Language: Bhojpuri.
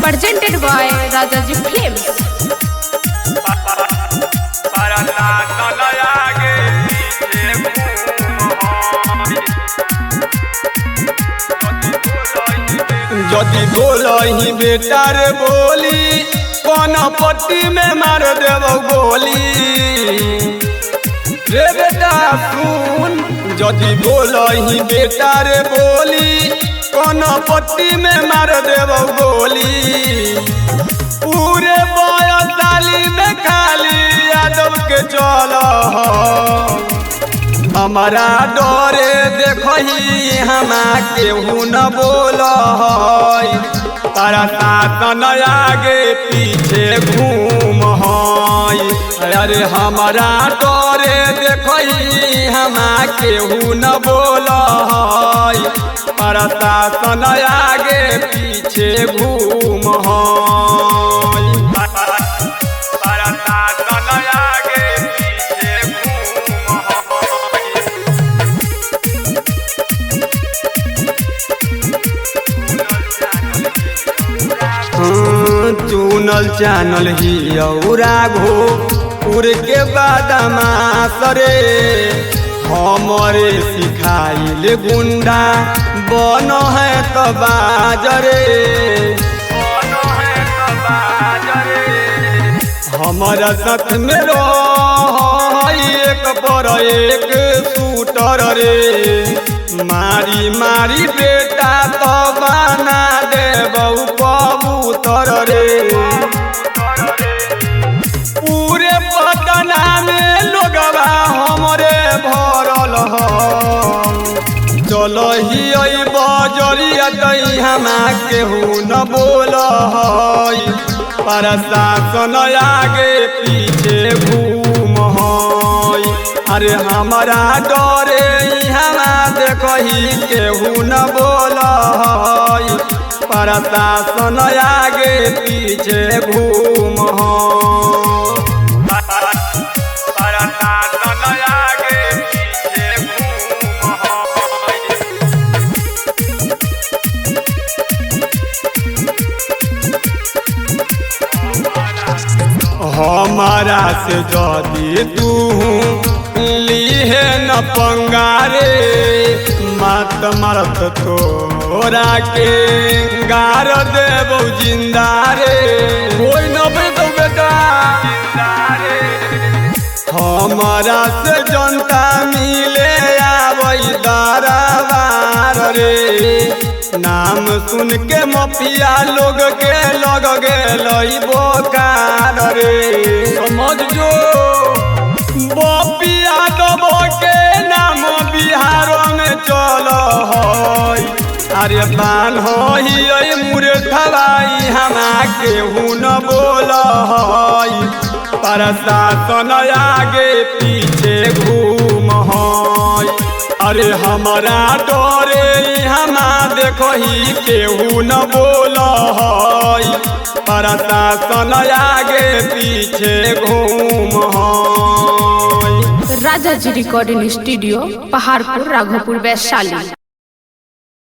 Presented by Rajaji Films. जदि बोलही बेटा रे बोली कौन पट्टी में मार देव गोली रे बेटा सुन। जदि बोलही बेटा रे बोली कौन पट्टी में मार देव गोली। पूरे बयताली में खाली यादव के चल हमारा डरे देखही हमा केहू न बोल तारा शासन आगे पीछे घूम है। अरे हमारा डरे देखही हमा केहू न बोल तारा शासन आगे पीछे घूम चुनल चानल ही राघो उड़ के बादमा सरे हमरे सिखाइल गुंडा बन है तो बाजरे। हमारा साथ में रह एक पर एक शूटर रे मारी मारी बेटा तो बना देबऊ कबूतर रे। पूरे पटना में लोगवा हमरे भरल चल ही बजरिया तई हमा केहू न बोल प्रशासन आगे पीछे घूम है। अरे हमारा डरे हमा देखही केहू न बोल प्रशासन आगे पीछे घूम हमारा से जदि तू लीहे न पंगारे मत मरत तोरा के गार देबो जिंदा रे। कोई न बेटो बेटा हमारा से जनता मिले आवई दरबार रे। नाम सुन के मफिया लोग के लग गेलई बोकार रे। समझ जो बपिया दबो के नाम बिहार में चल है। अरे बान ही मुरे थवाई हमा केहू न बोल प्रशासन आगे पीछे घूम है। अरे हमारा डरे हमा देखही केहू न बोल प्रशासन आगे पीछे घूम है। Rajaji Recording Studio, Paharpur, Raghopur, Vaishali।